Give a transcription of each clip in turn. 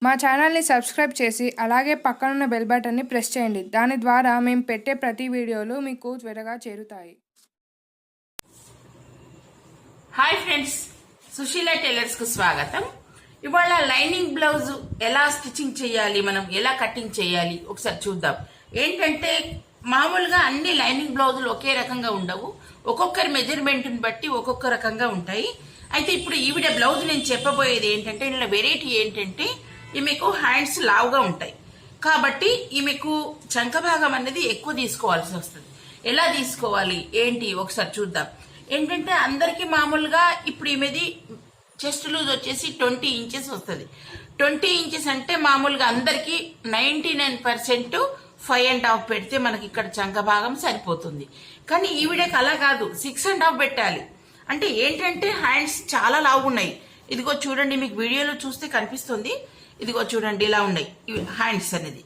మా ఛానల్ని సబ్స్క్రైబ్ చేసి అలాగే పక్కనున్న బెల్ బటన్ని ప్రెస్ చేయండి. దాని ద్వారా మేము పెట్టే ప్రతి వీడియోలు మీకు త్వరగా చేరుతాయి. హాయ్ ఫ్రెండ్స్, సుశీల టైలర్స్ కు స్వాగతం. ఇవాళ లైనింగ్ బ్లౌజ్ ఎలా స్టిచ్చింగ్ చేయాలి, మనం ఎలా కటింగ్ చేయాలి ఒకసారి చూద్దాం. ఏంటంటే మామూలుగా అన్ని లైనింగ్ బ్లౌజులు ఒకే రకంగా ఉండవు, ఒక్కొక్కరి మెజర్మెంట్ని బట్టి ఒక్కొక్క రకంగా ఉంటాయి. అయితే ఇప్పుడు ఈవిడ బ్లౌజ్ నేను చెప్పబోయేది ఏంటంటే, ఇలా వెరైటీ ఏంటంటే ఈమెకు హ్యాండ్స్ లావుగా ఉంటాయి కాబట్టి ఈమెకు చంక భాగం అనేది ఎక్కువ తీసుకోవాల్సి వస్తుంది. ఎలా తీసుకోవాలి ఏంటి ఒకసారి చూద్దాం. ఏంటంటే అందరికి మామూలుగా ఇప్పుడు ఈమెది చెస్ట్ లూజ్ వచ్చేసి 20 ఇంచెస్ వస్తుంది. 20 ఇంచెస్ అంటే మామూలుగా అందరికి 99% 5.5 పెడితే మనకి ఇక్కడ చంక భాగం సరిపోతుంది. కానీ ఈవిడకి అలా కాదు, 6.5 పెట్టాలి. అంటే ఏంటంటే హ్యాండ్స్ చాలా లావు ఉన్నాయి. ఇదిగో చూడండి, మీకు వీడియోలో చూస్తే కనిపిస్తుంది. ఇదిగో చూడండి, ఇలా ఉన్నాయి హ్యాండ్స్ అనేది.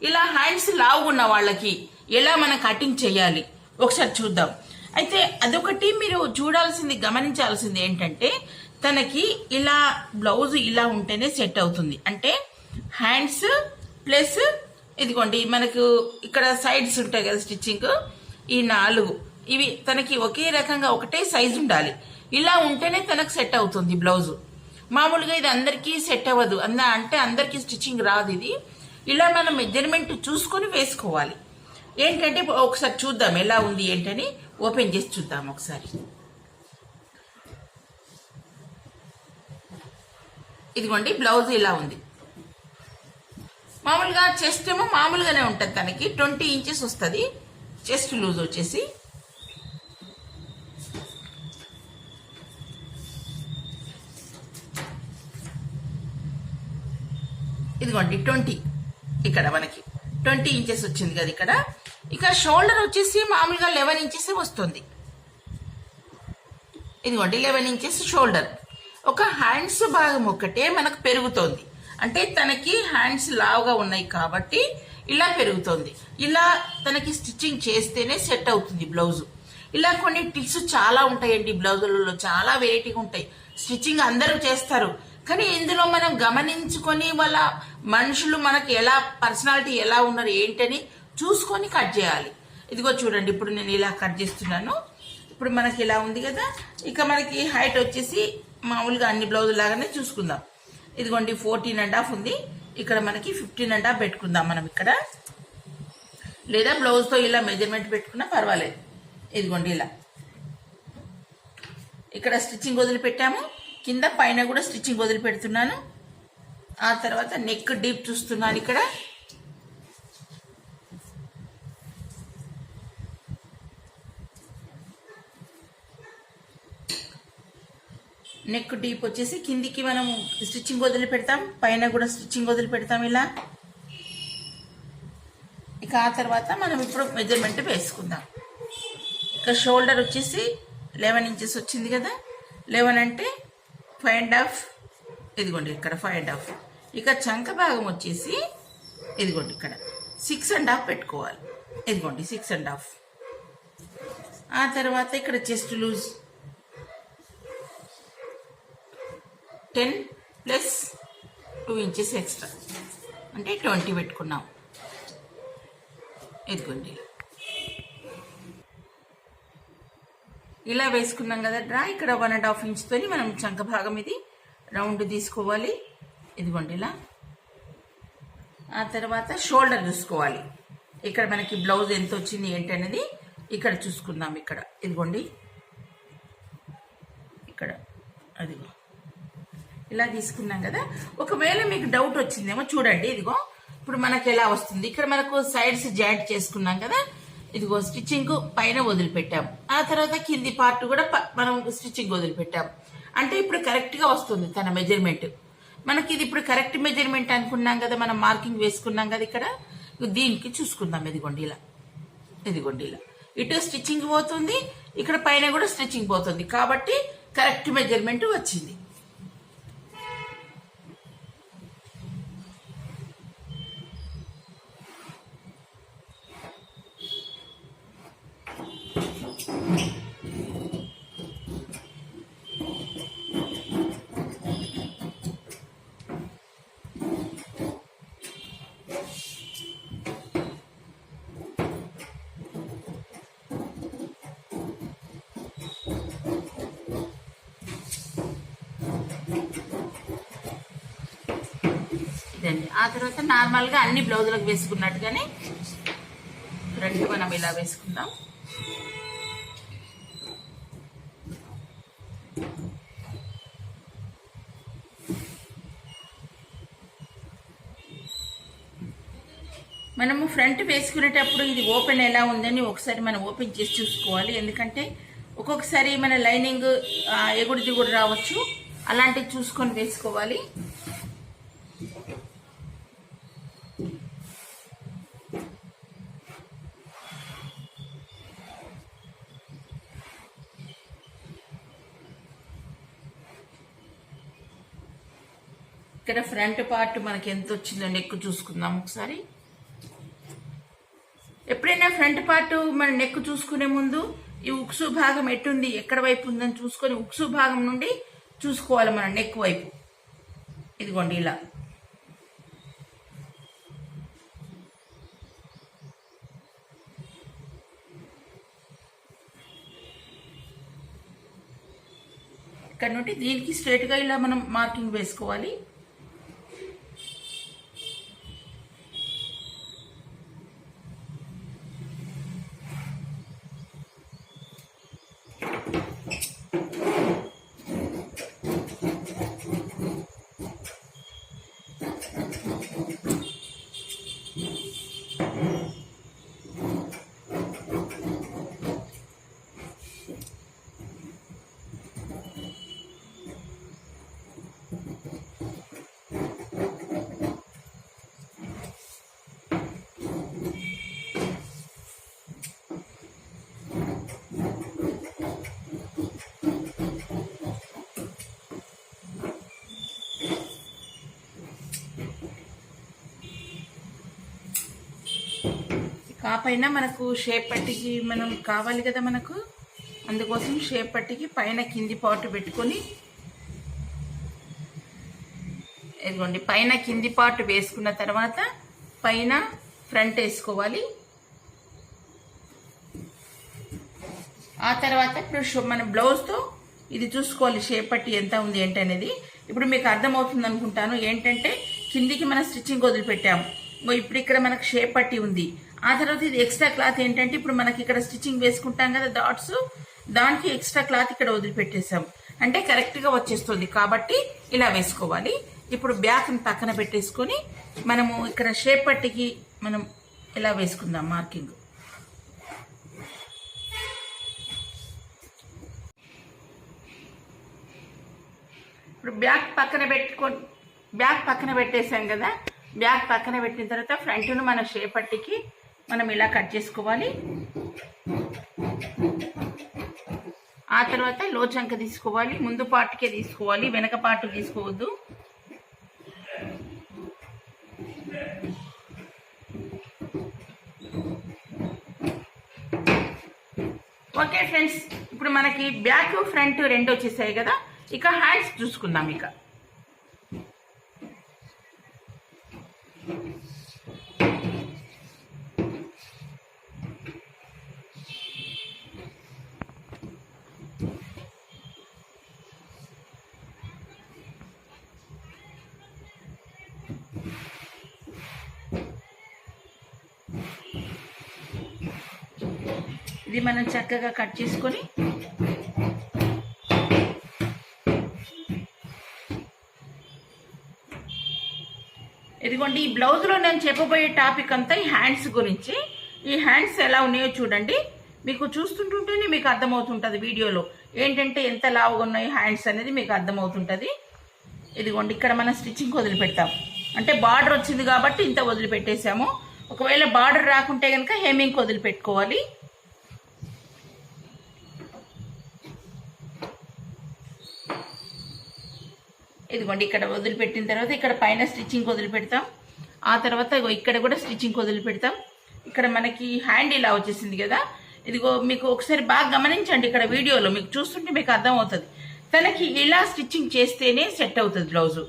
ఇలా హ్యాండ్స్ లావు ఉన్న వాళ్ళకి ఎలా మనం కటింగ్ చేయాలి ఒకసారి చూద్దాం. అయితే అదొకటి మీరు చూడాల్సింది, గమనించాల్సింది ఏంటంటే తనకి ఇలా బ్లౌజ్ ఇలా ఉంటేనే సెట్ అవుతుంది. అంటే హ్యాండ్స్ ప్లస్ ఇదిగోండి మనకు ఇక్కడ సైడ్స్ ఉంటాయి కదా స్టిచ్చింగ్, ఈ 4 ఇవి తనకి ఒకే రకంగా ఒకటే సైజు ఉండాలి. ఇలా ఉంటేనే తనకు సెట్ అవుతుంది బ్లౌజు. మామూలుగా ఇది అందరికీ సెట్ అవ్వదు, అంటే అందరికీ స్టిచ్చింగ్ రాదు. ఇది ఇలా మనం మెజర్మెంట్ చూసుకొని వేసుకోవాలి. ఏంటంటే ఒకసారి చూద్దాం ఎలా ఉంది ఏంటని, ఓపెన్ చేసి చూద్దాం ఒకసారి. ఇదిగోండి బ్లౌజ్ ఇలా ఉంది. మామూలుగా చెస్ట్ ఏమో మామూలుగానే ఉంటుంది, తనకి 20 ఇంచెస్ వస్తుంది చెస్ట్ లూజ్ వచ్చేసి. ఇదిగోండి 20, ఇక్కడ మనకి 20 ఇంచెస్ వచ్చింది కదా ఇక్కడ. ఇక షోల్డర్ వచ్చేసి మామూలుగా 11 ఇంచెస్ వస్తుంది. ఇదిగోండి 11 ఇంచెస్ షోల్డర్. ఒక హ్యాండ్స్ భాగం ఒకటే మనకు పెరుగుతోంది, అంటే తనకి హ్యాండ్స్ లావుగా ఉన్నాయి కాబట్టి ఇలా పెరుగుతోంది. ఇలా తనకి స్టిచ్చింగ్ చేస్తేనే సెట్ అవుతుంది బ్లౌజు. ఇలా కొన్ని టిప్స్ చాలా ఉంటాయండి బ్లౌజులలో, చాలా వెరైటీగా ఉంటాయి. స్టిచ్చింగ్ అందరూ చేస్తారు, కానీ ఇందులో మనం గమనించుకొని వాళ్ళ మనుషులు మనకి ఎలా పర్సనాలిటీ ఎలా ఉన్నారు ఏంటని చూసుకొని కట్ చేయాలి. ఇదిగో చూడండి, ఇప్పుడు నేను ఇలా కట్ చేస్తున్నాను. ఇప్పుడు మనకి ఇలా ఉంది కదా. ఇక మనకి హైట్ వచ్చేసి మామూలుగా అన్ని బ్లౌజులు లాగానే చూసుకుందాం. ఇదిగోండి 14.5 ఉంది. ఇక్కడ మనకి 15.5 పెట్టుకుందాం మనం ఇక్కడ, లేదా బ్లౌజ్తో ఇలా మెజర్మెంట్ పెట్టుకున్నా పర్వాలేదు. ఇదిగోండి ఇలా ఇక్కడ స్టిచ్చింగ్ వదిలిపెట్టాము, కింద పైన కూడా స్టిచ్చింగ్ వదిలిపెడుతున్నాను. ఆ తర్వాత నెక్ డీప్ చూస్తున్నాను ఇక్కడ. నెక్ డీప్ వచ్చేసి కిందికి మనం స్టిచ్చింగ్ వదిలిపెడతాం, పైన కూడా స్టిచ్చింగ్ వదిలిపెడతాం ఇలా. ఇక ఆ తర్వాత మనం ఇప్పుడు మెజర్మెంట్ వేసుకుందాం. ఇక షోల్డర్ వచ్చేసి 11 ఇంచెస్ వచ్చింది కదా. 11 అంటే 5.5, ఇదిగోండి ఇక్కడ 5.5. ఇక చంక భాగం వచ్చేసి ఇదిగోండి ఇక్కడ 6.5 పెట్టుకోవాలి. ఇదిగోండి 6.5. ఆ తర్వాత ఇక్కడ chest loose 10 plus 2 inches extra, అంటే 20 పెట్టుకున్నాం. ఇదిగోండి ఇలా వేసుకున్నాం కదా డ్రా. ఇక్కడ 1.5 ఇంచ్తో మనం చంక భాగం ఇది రౌండ్ తీసుకోవాలి. ఇదిగోండి ఇలా. ఆ తర్వాత షోల్డర్ చూసుకోవాలి. ఇక్కడ మనకి బ్లౌజ్ ఎంత వచ్చింది ఏంటనేది ఇక్కడ చూసుకుందాం. ఇక్కడ ఇదిగోండి ఇక్కడ అదిగో ఇలా తీసుకున్నాం కదా. ఒకవేళ మీకు డౌట్ వచ్చిందేమో చూడండి, ఇదిగో ఇప్పుడు మనకి ఎలా వస్తుంది. ఇక్కడ మనకు సైడ్స్ జాయింట్ చేసుకున్నాం కదా. ఇదిగో స్టిచ్చింగ్ పైన వదిలిపెట్టాం, ఆ తర్వాత కింది పార్ట్ కూడా మనం స్టిచ్చింగ్ వదిలిపెట్టాం. అంటే ఇప్పుడు కరెక్ట్ గా వస్తుంది తన మెజర్మెంట్. మనకి ఇది ఇప్పుడు కరెక్ట్ మెజర్మెంట్ అనుకున్నాం కదా, మనం మార్కింగ్ వేసుకున్నాం కదా ఇక్కడ. దీనికి చూసుకుందాం. ఇదిగోండి ఇలా, ఇదిగోండి ఇలా ఇటు స్టిచ్చింగ్ పోతుంది, ఇక్కడ పైన కూడా స్టిచ్చింగ్ పోతుంది, కాబట్టి కరెక్ట్ మెజర్మెంట్ వచ్చింది. ఇదండి. ఆ తర్వాత నార్మల్గా అన్ని బ్లౌజులకు వేసుకున్నట్టుగానే ఫ్రంట్ మనం ఇలా వేసుకుందాం. మనము ఫ్రంట్ వేసుకునేటప్పుడు ఇది ఓపెన్ ఎలా ఉందని ఒకసారి మనం ఓపెన్ చేసి చూసుకోవాలి. ఎందుకంటే ఒక్కొక్కసారి మన లైనింగ్ ఎగుడు దిగుడు రావచ్చు, అలాంటివి చూసుకొని వేసుకోవాలి. ఇక్కడ ఫ్రంట్ పార్ట్ మనకి ఎంత వచ్చిందో నెక్ చూసుకుందాం ఒకసారి. ఎప్పుడైనా ఫ్రంట్ పార్ట్ మన నెక్ చూసుకునే ముందు ఈ ఉక్సు భాగం ఎట్టుంది, ఎక్కడ వైపు ఉందని చూసుకొని ఉక్సు భాగం నుండి చూసుకోవాలి మన నెక్ వైపు. ఇదిగోండి ఇలా. ఇక్కడ నుండి దీనికి స్ట్రైట్గా ఇలా మనం మార్కింగ్ వేసుకోవాలి. కాపైన మనకు షేప్ పట్టికి మనం కావాలి కదా, మనకు అందుకోసం షేప్ పట్టికి పైన కింది పార్ట్ పెట్టుకొని, ఇదిగోండి పైన కింది పార్ట్ వేసుకున్న తర్వాత పైన ఫ్రంట్ వేసుకోవాలి. ఆ తర్వాత ఇప్పుడు మన బ్లౌజ్తో ఇది చూసుకోవాలి షేప్ పట్టి ఎంత ఉంది ఏంటి అనేది. ఇప్పుడు మీకు అర్థమవుతుంది అనుకుంటాను. ఏంటంటే కిందికి మనం స్టిచ్చింగ్ వదిలిపెట్టాము, ఇప్పుడు ఇక్కడ మనకు షేప్ పట్టి ఉంది. ఆ తర్వాత ఇది ఎక్స్ట్రా క్లాత్ ఏంటంటే ఇప్పుడు మనకి ఇక్కడ స్టిచ్చింగ్ వేసుకుంటాం కదా డాట్స్, దానికి ఎక్స్ట్రా క్లాత్ ఇక్కడ వదిలిపెట్టేసాం అంటే కరెక్ట్గా వచ్చేస్తుంది. కాబట్టి ఇలా వేసుకోవాలి. ఇప్పుడు బ్యాక్ని పక్కన పెట్టేసుకొని మనము ఇక్కడ షేప్ పట్టికి మనం ఇలా వేసుకుందాం మార్కింగ్. ఇప్పుడు బ్యాక్ పక్కన పెట్టేసాం కదా. బ్యాక్ పక్కన పెట్టిన తర్వాత ఫ్రంట్ను మన షేప్ పట్టికి మనం ఇలా కట్ చేసుకోవాలి. ఆ తర్వాత లో చంక తీసుకోవాలి. ముందు పార్ట్కే తీసుకోవాలి, వెనక పార్ట్ తీసుకోవద్దు. ఓకే ఫ్రెండ్స్, ఇప్పుడు మనకి బ్యాక్ ఫ్రంట్ రెండు వచ్చేసాయి కదా. ఇక హ్యాండ్స్ చూసుకుందాం. ఇక ఇది మనం చక్కగా కట్ చేసుకొని ఇదిగోండి ఈ బ్లౌజ్లో నేను చెప్పబోయే టాపిక్ అంతా ఈ హ్యాండ్స్ గురించి. ఈ హ్యాండ్స్ ఎలా ఉన్నాయో చూడండి. మీకు చూస్తుంటుంటేనే మీకు అర్థమవుతుంటుంది వీడియోలో ఏంటంటే ఎంత లావుగా ఉన్నాయి హ్యాండ్స్ అనేది మీకు అర్థమవుతుంటుంది. ఇదిగోండి ఇక్కడ మనం స్టిచ్చింగ్ వదిలిపెడతాం, అంటే బార్డర్ వచ్చింది కాబట్టి ఇంత వదిలిపెట్టేసాము. ఒకవేళ బార్డర్ రాకుంటే కనుక హెమ్మింగ్ వదిలిపెట్టుకోవాలి. ఇదిగోండి ఇక్కడ వదిలిపెట్టిన తర్వాత ఇక్కడ పైన స్టిచ్చింగ్ వదిలిపెడతాం. ఆ తర్వాత ఇక్కడ కూడా స్టిచ్చింగ్ వదిలిపెడతాం. ఇక్కడ మనకి హ్యాండ్ ఇలా వచ్చేసింది కదా. ఇదిగో మీకు ఒకసారి బాగా గమనించండి, ఇక్కడ వీడియోలో మీకు చూస్తుంటే మీకు అర్థమవుతుంది. తనకి ఇలా స్టిచ్చింగ్ చేస్తేనే సెట్ అవుతుంది బ్లౌజు.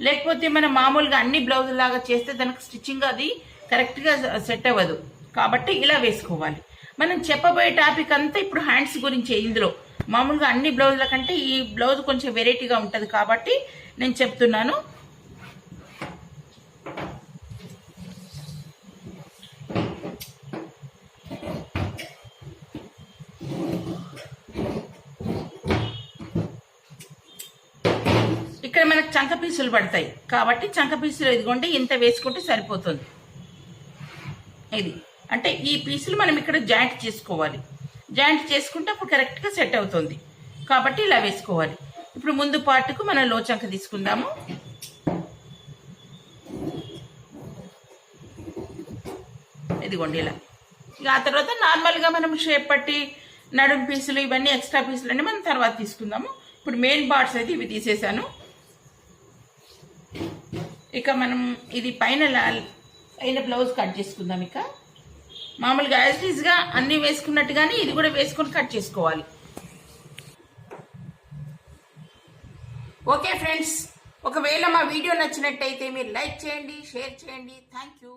లేకపోతే మనం మామూలుగా అన్ని బ్లౌజుల లాగా చేస్తే తనకు స్టిచ్చింగ్ అది కరెక్ట్గా సెట్ అవ్వదు. కాబట్టి ఇలా వేసుకోవాలి. మనం చెప్పబోయే టాపిక్ అంతా ఇప్పుడు హ్యాండ్స్ గురించి. ఇందులో మామూలుగా అన్ని బ్లౌజుల కంటే ఈ బ్లౌజ్ కొంచెం వెరైటీగా ఉంటుంది కాబట్టి నేను చెప్తున్నాను. చంక పీసులు పడతాయి కాబట్టి చంక పీసులు ఇదిగోండి ఇంత వేసుకుంటే సరిపోతుంది. ఇది అంటే ఈ పీసులు మనం ఇక్కడ జాయింట్ చేసుకోవాలి. జాయింట్ చేసుకుంటే అప్పుడు కరెక్ట్గా సెట్ అవుతుంది కాబట్టి ఇలా వేసుకోవాలి. ఇప్పుడు ముందు పార్ట్కు మనం లో చంక తీసుకుందాము. ఇదిగోండి ఇలా. ఇక ఆ తర్వాత నార్మల్గా మనం షేప్ పట్టి నడుము పీసులు ఇవన్నీ ఎక్స్ట్రా పీసులు అన్నీ మనం తర్వాత తీసుకుందాము. ఇప్పుడు మెయిన్ పార్ట్స్ అయితే ఇవి తీసేసాను. ఇక మనం ఇది పైన బ్లౌజ్ కట్ చేసుకుందాం. ఇక మామూలుగా యాజ్ ఈజ్గా అన్నీ వేసుకున్నట్టుగానే ఇది కూడా వేసుకొని కట్ చేసుకోవాలి. ఓకే ఫ్రెండ్స్, ఒకవేళ మా వీడియో నచ్చినట్టయితే మీరు లైక్ చేయండి, షేర్ చేయండి. Thank you.